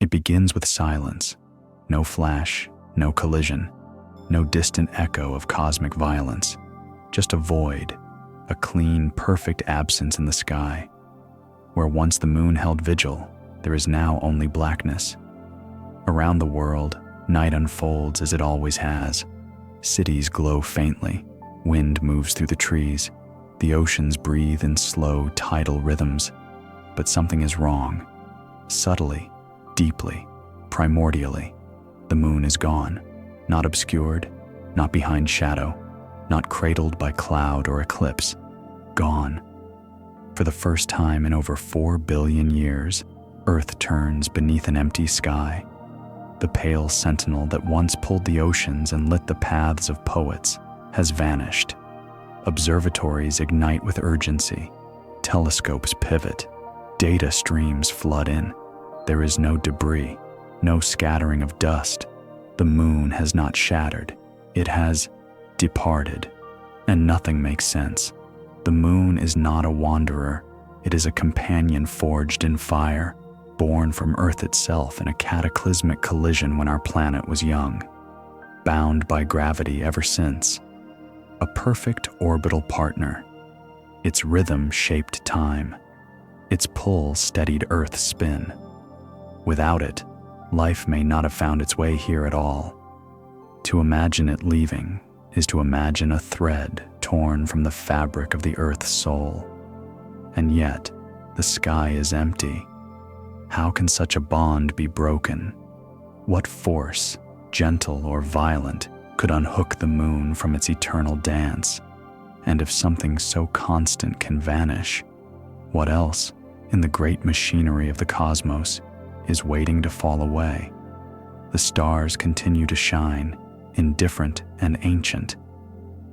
It begins with silence. No flash, no collision, no distant echo of cosmic violence. Just a void, a clean, perfect absence in the sky. Where once the moon held vigil, there is now only blackness. Around the world, night unfolds as it always has. Cities glow faintly, wind moves through the trees, the oceans breathe in slow tidal rhythms. But something is wrong. Subtly, deeply, primordially, the moon is gone, not obscured, not behind shadow, not cradled by cloud or eclipse. Gone. For the first time in over 4 billion years, Earth turns beneath an empty sky. The pale sentinel that once pulled the oceans and lit the paths of poets has vanished. Observatories ignite with urgency. Telescopes pivot. Data streams flood in. There is no debris, no scattering of dust. The moon has not shattered. It has departed. And nothing makes sense. The moon is not a wanderer. It is a companion forged in fire, born from Earth itself in a cataclysmic collision when our planet was young, bound by gravity ever since. A perfect orbital partner. Its rhythm shaped time. Its pull steadied Earth's spin. Without it, life may not have found its way here at all. To imagine it leaving is to imagine a thread torn from the fabric of the Earth's soul. And yet, the sky is empty. How can such a bond be broken? What force, gentle or violent, could unhook the moon from its eternal dance? And if something so constant can vanish, what else, in the great machinery of the cosmos, is waiting to fall away? The stars continue to shine, indifferent and ancient,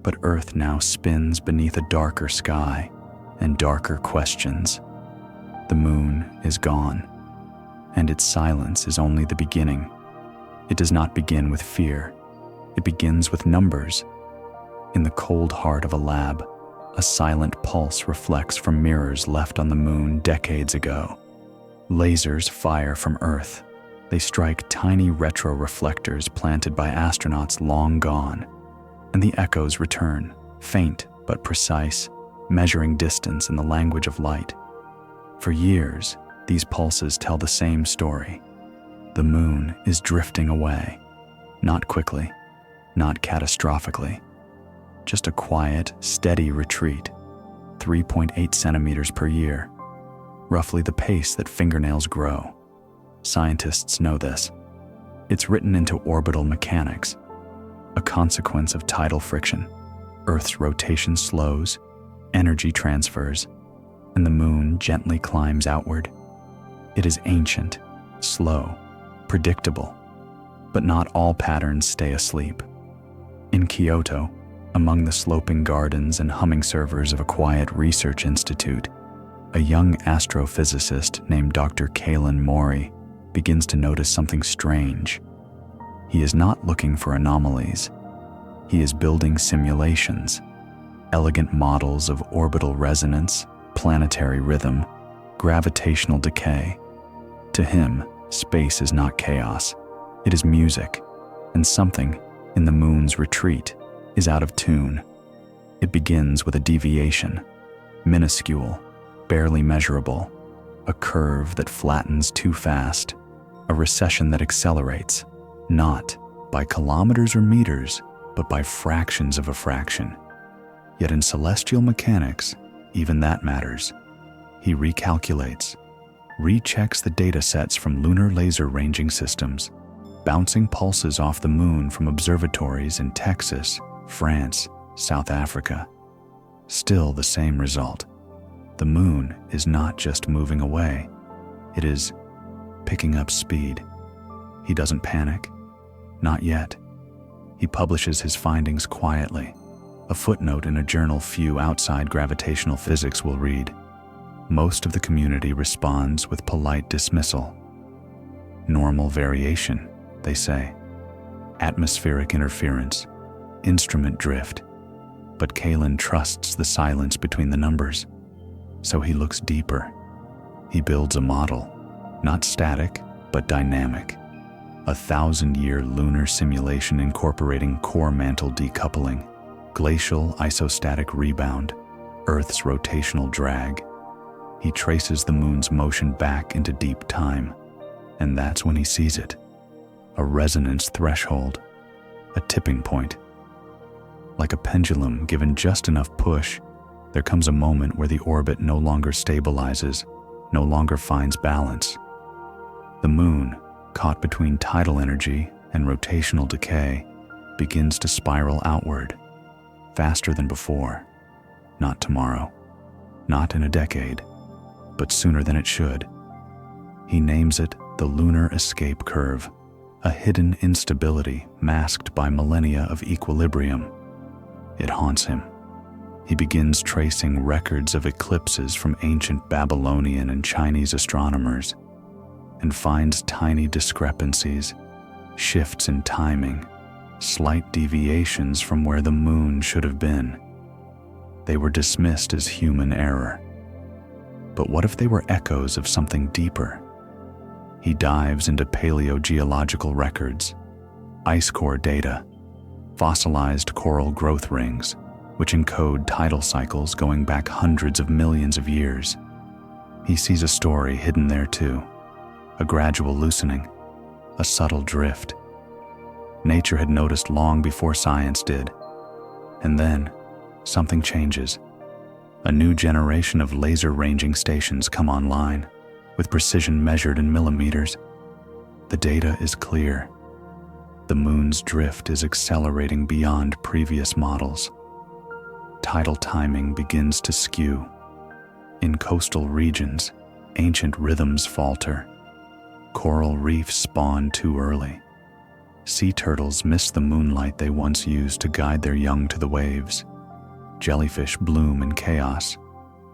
but Earth now spins beneath a darker sky and darker questions. The moon is gone, and its silence is only the beginning. It does not begin with fear. It begins with numbers. In the cold heart of a lab, a silent pulse reflects from mirrors left on the moon decades ago. Lasers fire from Earth. They strike tiny retroreflectors planted by astronauts long gone, and the echoes return, faint but precise, measuring distance in the language of light. For years, these pulses tell the same story. The moon is drifting away, not quickly, not catastrophically, just a quiet, steady retreat, 3.8 centimeters per year, roughly the pace that fingernails grow. Scientists know this. It's written into orbital mechanics, a consequence of tidal friction. Earth's rotation slows, energy transfers, and the moon gently climbs outward. It is ancient, slow, predictable, but not all patterns stay asleep. In Kyoto, among the sloping gardens and humming servers of a quiet research institute, a young astrophysicist named Dr. Kalen Mori begins to notice something strange. He is not looking for anomalies. He is building simulations, elegant models of orbital resonance, planetary rhythm, gravitational decay. To him, space is not chaos. It is music, and something in the moon's retreat is out of tune. It begins with a deviation, minuscule, barely measurable, a curve that flattens too fast, a recession that accelerates, not by kilometers or meters, but by fractions of a fraction. Yet in celestial mechanics, even that matters. He recalculates, rechecks the data sets from lunar laser ranging systems, bouncing pulses off the moon from observatories in Texas, France, South Africa. Still the same result. The moon is not just moving away, it is picking up speed. He doesn't panic, not yet. He publishes his findings quietly. A footnote in a journal few outside gravitational physics will read. Most of the community responds with polite dismissal. Normal variation, they say. Atmospheric interference, instrument drift. But Kalen trusts the silence between the numbers. So he looks deeper. He builds a model, not static, but dynamic. A 1,000-year lunar simulation incorporating core mantle decoupling, glacial isostatic rebound, Earth's rotational drag. He traces the moon's motion back into deep time, and that's when he sees it. A resonance threshold, a tipping point. Like a pendulum given just enough push, there comes a moment where the orbit no longer stabilizes, no longer finds balance. The moon, caught between tidal energy and rotational decay, begins to spiral outward, faster than before. Not tomorrow, not in a decade, but sooner than it should. He names it the lunar escape curve, a hidden instability masked by millennia of equilibrium. It haunts him. He begins tracing records of eclipses from ancient Babylonian and Chinese astronomers, and finds tiny discrepancies, shifts in timing, slight deviations from where the moon should have been. They were dismissed as human error. But what if they were echoes of something deeper? He dives into paleogeological records, ice core data, fossilized coral growth rings, which encode tidal cycles going back hundreds of millions of years. He sees a story hidden there too, a gradual loosening, a subtle drift. Nature had noticed long before science did. And then, something changes. A new generation of laser ranging stations come online, with precision measured in millimeters. The data is clear. The moon's drift is accelerating beyond previous models. Tidal timing begins to skew. In coastal regions, ancient rhythms falter. Coral reefs spawn too early. Sea turtles miss the moonlight they once used to guide their young to the waves. Jellyfish bloom in chaos.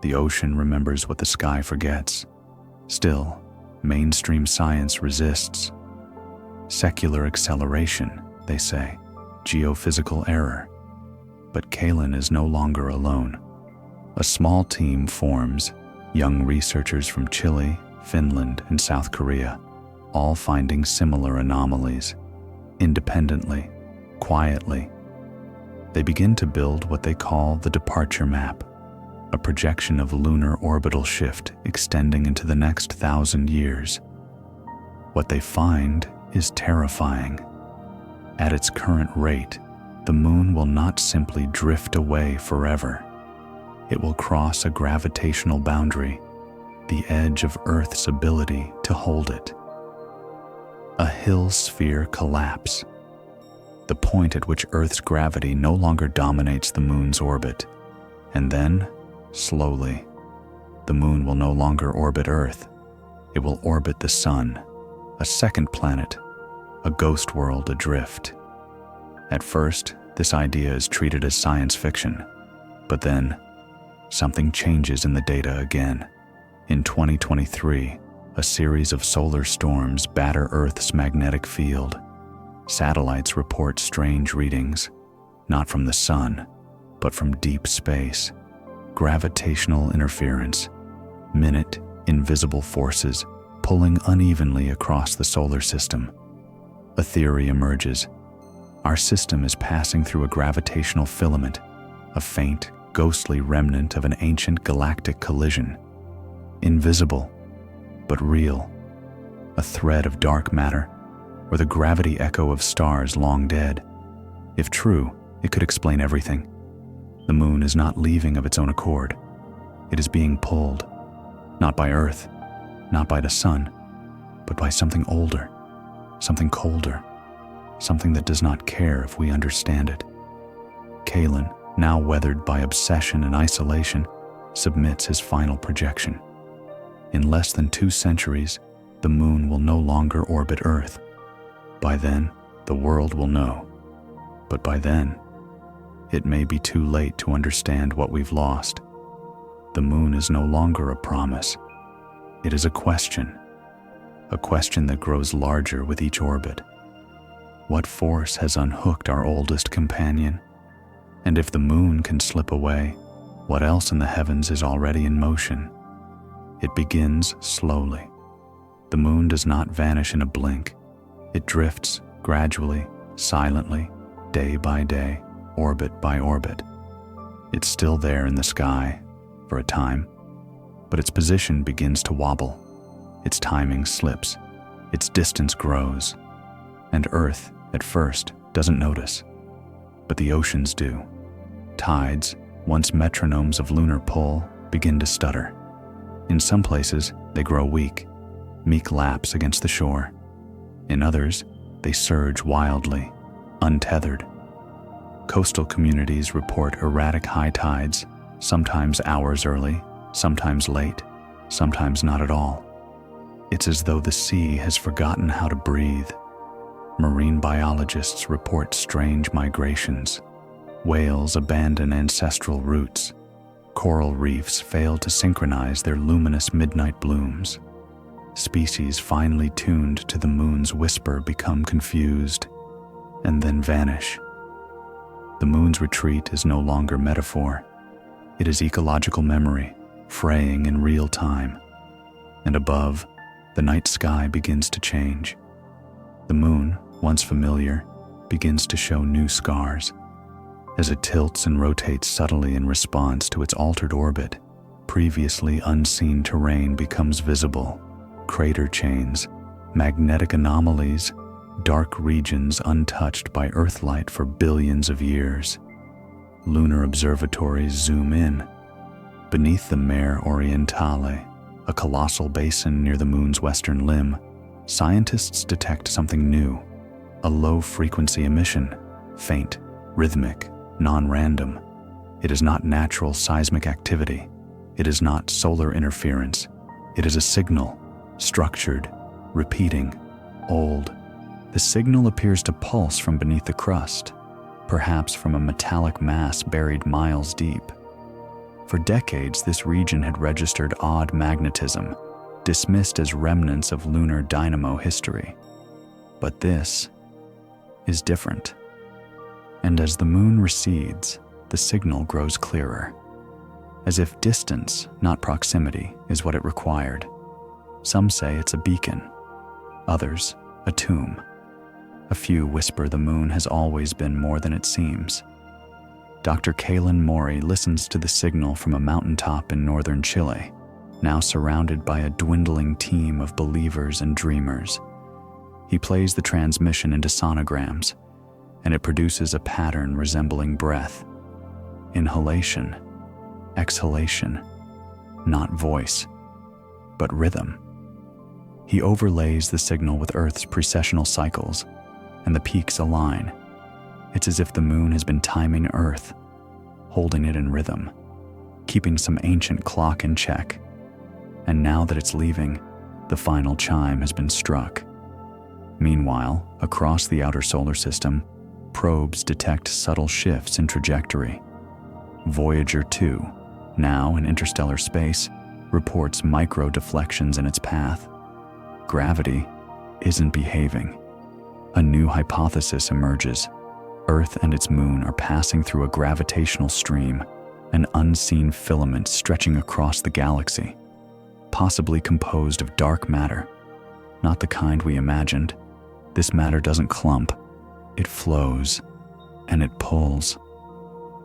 The ocean remembers what the sky forgets. Still, mainstream science resists. Secular acceleration, they say, geophysical error. But Kalin is no longer alone. A small team forms, young researchers from Chile, Finland, and South Korea, all finding similar anomalies, independently, quietly. They begin to build what they call the departure map, a projection of lunar orbital shift extending into the next 1,000 years. What they find is terrifying. At its current rate, the moon will not simply drift away forever. It will cross a gravitational boundary, the edge of Earth's ability to hold it. A Hill sphere collapse, the point at which Earth's gravity no longer dominates the moon's orbit. And then, slowly, the moon will no longer orbit Earth. It will orbit the sun, a second planet, a ghost world adrift. At first, this idea is treated as science fiction, but then, something changes in the data again. In 2023, a series of solar storms batter Earth's magnetic field. Satellites report strange readings, not from the sun, but from deep space. Gravitational interference, minute, invisible forces pulling unevenly across the solar system. A theory emerges. Our system is passing through a gravitational filament, a faint, ghostly remnant of an ancient galactic collision. Invisible, but real. A thread of dark matter, or the gravity echo of stars long dead. If true, it could explain everything. The moon is not leaving of its own accord. It is being pulled, not by Earth, not by the sun, but by something older, something colder, something that does not care if we understand it. Kalin, now weathered by obsession and isolation, submits his final projection. In less than 2 centuries, the moon will no longer orbit Earth. By then, the world will know. But by then, it may be too late to understand what we've lost. The moon is no longer a promise. It is a question that grows larger with each orbit. What force has unhooked our oldest companion? And if the moon can slip away, what else in the heavens is already in motion? It begins slowly, The moon does not vanish in a blink. It drifts gradually, silently, day by day, orbit by orbit. It's still there in the sky for a time, but its position begins to wobble. Its timing slips. Its distance grows. And Earth, at first, doesn't notice. But the oceans do. Tides, once metronomes of lunar pull, begin to stutter. In some places, they grow weak, meek laps against the shore. In others, they surge wildly, untethered. Coastal communities report erratic high tides, sometimes hours early, sometimes late, sometimes not at all. It's as though the sea has forgotten how to breathe. Marine biologists report strange migrations. Whales abandon ancestral routes. Coral reefs fail to synchronize their luminous midnight blooms. Species finely tuned to the moon's whisper become confused and then vanish. The moon's retreat is no longer metaphor. It is ecological memory, fraying in real time. And above, the night sky begins to change. The moon, once familiar, begins to show new scars. As it tilts and rotates subtly in response to its altered orbit, previously unseen terrain becomes visible. Crater chains, magnetic anomalies, dark regions untouched by Earthlight for billions of years. Lunar observatories zoom in. Beneath the Mare Orientale, a colossal basin near the moon's western limb, scientists detect something new, a low-frequency emission, faint, rhythmic, non-random. It is not natural seismic activity. It is not solar interference. It is a signal, structured, repeating, old. The signal appears to pulse from beneath the crust, perhaps from a metallic mass buried miles deep. For decades, this region had registered odd magnetism, dismissed as remnants of lunar dynamo history. But this is different. And as the moon recedes, the signal grows clearer, as if distance, not proximity, is what it required. Some say it's a beacon, others a tomb. A few whisper the moon has always been more than it seems. Dr. Kalen Mori listens to the signal from a mountaintop in northern Chile, now surrounded by a dwindling team of believers and dreamers. He plays the transmission into sonograms, and it produces a pattern resembling breath. Inhalation, exhalation, not voice, but rhythm. He overlays the signal with Earth's precessional cycles, and the peaks align. It's as if the moon has been timing Earth, holding it in rhythm, keeping some ancient clock in check. And now that it's leaving, the final chime has been struck. Meanwhile, across the outer solar system, probes detect subtle shifts in trajectory. Voyager 2, now in interstellar space, reports micro-deflections in its path. Gravity isn't behaving. A new hypothesis emerges. Earth and its moon are passing through a gravitational stream, an unseen filament stretching across the galaxy, possibly composed of dark matter. Not the kind we imagined. This matter doesn't clump. It flows, and it pulls.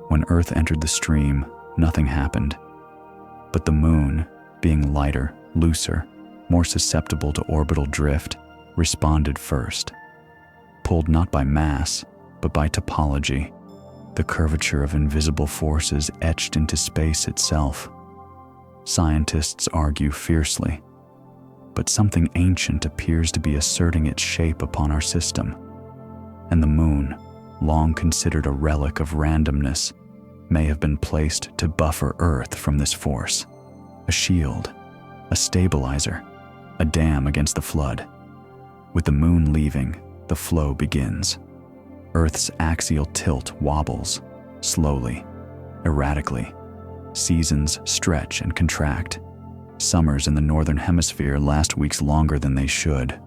When Earth entered the stream, nothing happened. But the moon, being lighter, looser, more susceptible to orbital drift, responded first. Pulled not by mass, but by topology, the curvature of invisible forces etched into space itself. Scientists argue fiercely, but something ancient appears to be asserting its shape upon our system. And the moon, long considered a relic of randomness, may have been placed to buffer Earth from this force. A shield, a stabilizer, a dam against the flood. With the moon leaving, the flow begins. Earth's axial tilt wobbles, slowly, erratically. Seasons stretch and contract. Summers in the northern hemisphere last weeks longer than they should.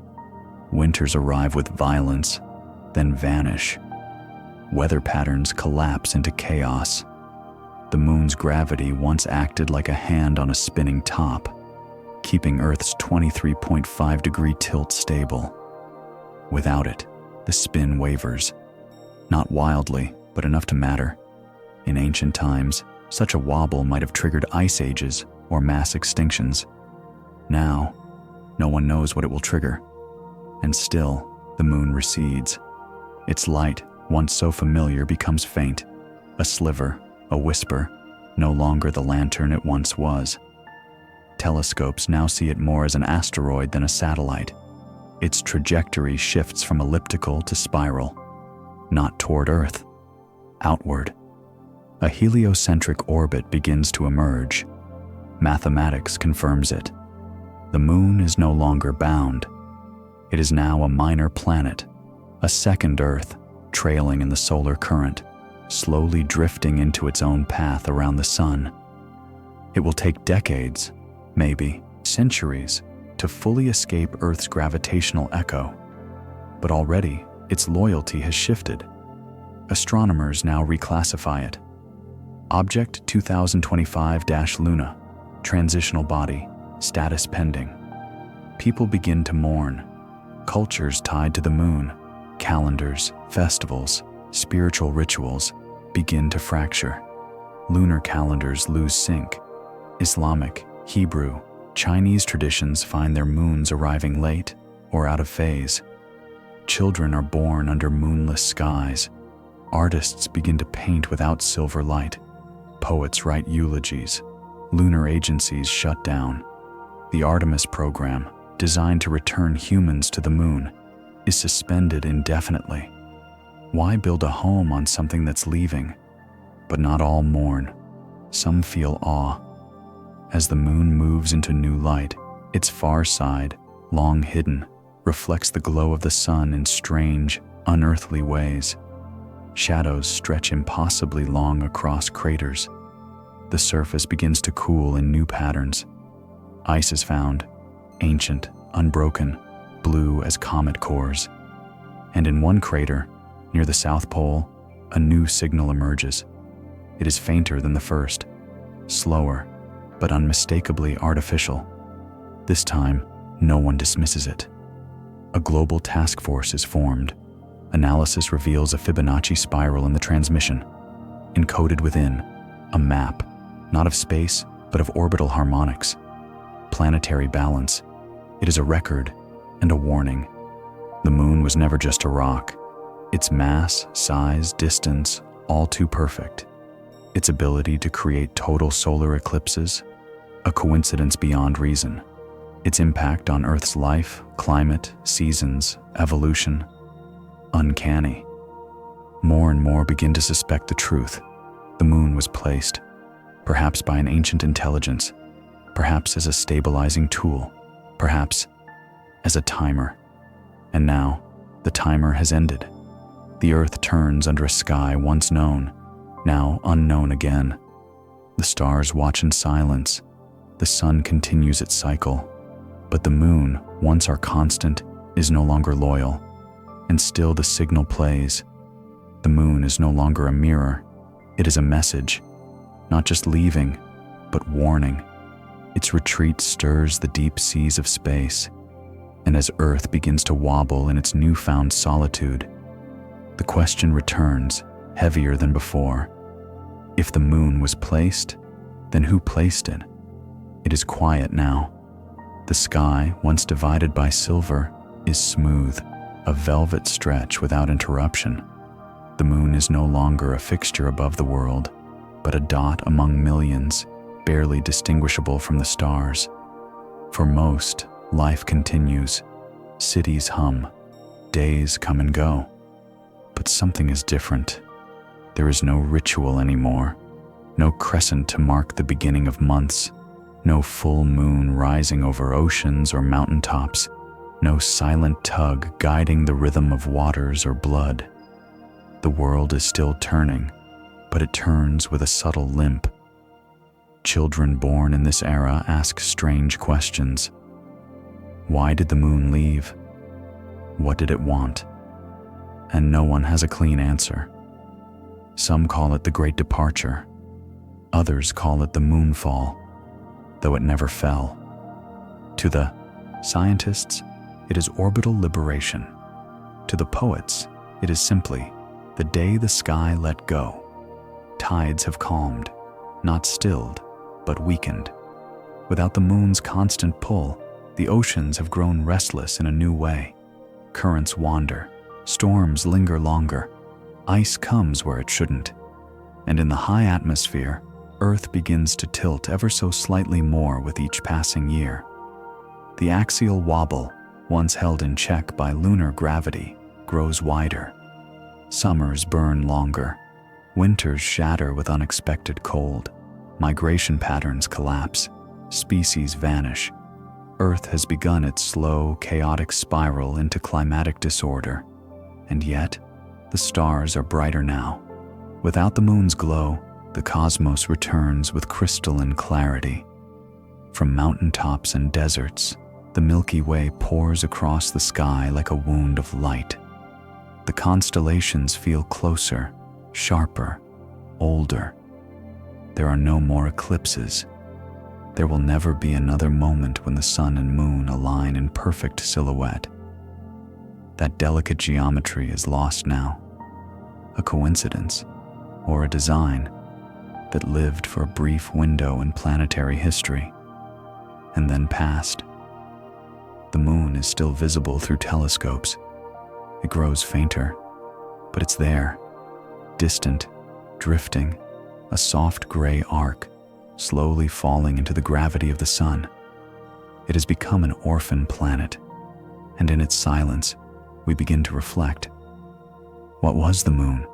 Winters arrive with violence, then vanish. Weather patterns collapse into chaos. The moon's gravity once acted like a hand on a spinning top, keeping Earth's 23.5-degree tilt stable. Without it, the spin wavers. Not wildly, but enough to matter. In ancient times, such a wobble might have triggered ice ages or mass extinctions. Now, no one knows what it will trigger. And still, the moon recedes. Its light, once so familiar, becomes faint, a sliver, a whisper, no longer the lantern it once was. Telescopes now see it more as an asteroid than a satellite. Its trajectory shifts from elliptical to spiral, not toward Earth, outward. A heliocentric orbit begins to emerge. Mathematics confirms it. The moon is no longer bound. It is now a minor planet, a second Earth, trailing in the solar current, slowly drifting into its own path around the sun. It will take decades, maybe centuries, to fully escape Earth's gravitational echo. But already, its loyalty has shifted. Astronomers now reclassify it. Object 2025-Luna, transitional body, status pending. People begin to mourn. Cultures tied to the moon, calendars, festivals, spiritual rituals begin to fracture. Lunar calendars lose sync. Islamic, Hebrew, Chinese traditions find their moons arriving late or out of phase. Children are born under moonless skies. Artists begin to paint without silver light. Poets write eulogies. Lunar agencies shut down. The Artemis program, designed to return humans to the moon, is suspended indefinitely. Why build a home on something that's leaving? But not all mourn. Some feel awe. As the moon moves into new light, its far side, long hidden, reflects the glow of the sun in strange, unearthly ways. Shadows stretch impossibly long across craters. The surface begins to cool in new patterns. Ice is found, ancient, unbroken, blue as comet cores. And in one crater, near the South Pole, a new signal emerges. It is fainter than the first, slower, but unmistakably artificial. This time, no one dismisses it. A global task force is formed. Analysis reveals a Fibonacci spiral in the transmission. Encoded within, a map, not of space, but of orbital harmonics. Planetary balance. It is a record and a warning. The moon was never just a rock. Its mass, size, distance, all too perfect. Its ability to create total solar eclipses, a coincidence beyond reason. Its impact on Earth's life, climate, seasons, evolution, uncanny. More and more begin to suspect the truth. The moon was placed, perhaps by an ancient intelligence, perhaps as a stabilizing tool, perhaps as a timer. And now, the timer has ended. The Earth turns under a sky once known, now unknown again. The stars watch in silence. The sun continues its cycle. But the moon, once our constant, is no longer loyal. And still the signal plays. The moon is no longer a mirror. It is a message, not just leaving, but warning. Its retreat stirs the deep seas of space. And as Earth begins to wobble in its newfound solitude, the question returns, heavier than before. If the moon was placed, then who placed it? It is quiet now. The sky, once divided by silver, is smooth, a velvet stretch without interruption. The moon is no longer a fixture above the world, but a dot among millions, barely distinguishable from the stars. For most, life continues. Cities hum. Days come and go. But something is different. There is no ritual anymore. No crescent to mark the beginning of months. No full moon rising over oceans or mountaintops. No silent tug guiding the rhythm of waters or blood. The world is still turning, but it turns with a subtle limp. Children born in this era ask strange questions. Why did the moon leave? What did it want? And no one has a clean answer. Some call it the Great Departure. Others call it the moonfall, though it never fell. To the scientists, it is orbital liberation. To the poets, it is simply the day the sky let go. Tides have calmed, not stilled, but weakened. Without the moon's constant pull, the oceans have grown restless in a new way. Currents wander, storms linger longer, ice comes where it shouldn't. And in the high atmosphere, Earth begins to tilt ever so slightly more with each passing year. The axial wobble, once held in check by lunar gravity, grows wider. Summers burn longer. Winters shatter with unexpected cold. Migration patterns collapse. Species vanish. Earth has begun its slow, chaotic spiral into climatic disorder. And yet, the stars are brighter now. Without the moon's glow, the cosmos returns with crystalline clarity. From mountaintops and deserts, the Milky Way pours across the sky like a wound of light. The constellations feel closer, sharper, older. There are no more eclipses. There will never be another moment when the sun and moon align in perfect silhouette. That delicate geometry is lost now. A coincidence, or a design, that lived for a brief window in planetary history, and then passed. The moon is still visible through telescopes. It grows fainter, but it's there, distant, drifting, a soft gray arc, slowly falling into the gravity of the sun. It has become an orphan planet, and in its silence, we begin to reflect. What was the moon?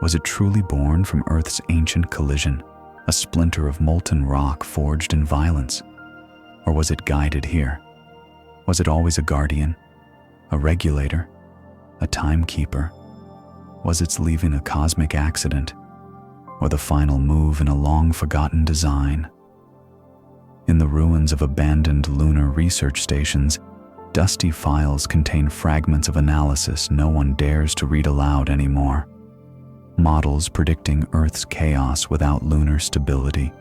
Was it truly born from Earth's ancient collision, a splinter of molten rock forged in violence? Or was it guided here? Was it always a guardian, a regulator, a timekeeper? Was its leaving a cosmic accident, or the final move in a long-forgotten design? In the ruins of abandoned lunar research stations, dusty files contain fragments of analysis no one dares to read aloud anymore. Models predicting Earth's chaos without lunar stability,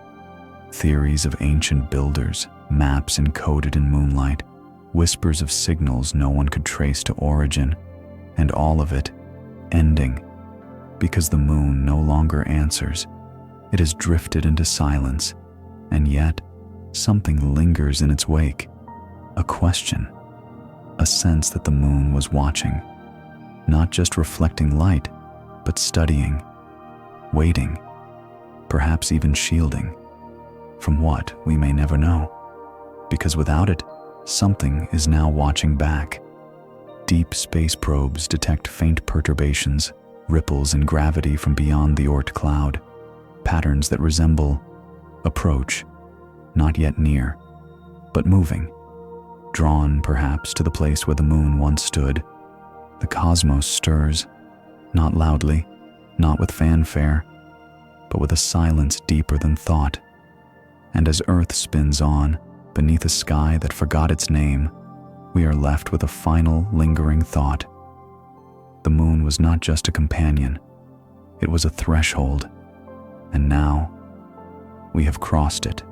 theories of ancient builders, maps encoded in moonlight, whispers of signals no one could trace to origin, and all of it ending because the moon no longer answers. It has drifted into silence, and yet something lingers in its wake. A question, a sense that the moon was watching, not just reflecting light, but studying, waiting, perhaps even shielding. From what, we may never know, because without it, something is now watching back. Deep space probes detect faint perturbations, ripples in gravity from beyond the Oort cloud, patterns that resemble approach, not yet near, but moving, drawn perhaps to the place where the moon once stood. The cosmos stirs, not loudly, not with fanfare, but with a silence deeper than thought. And as Earth spins on, beneath a sky that forgot its name, we are left with a final, lingering thought. The moon was not just a companion, it was a threshold, and now we have crossed it.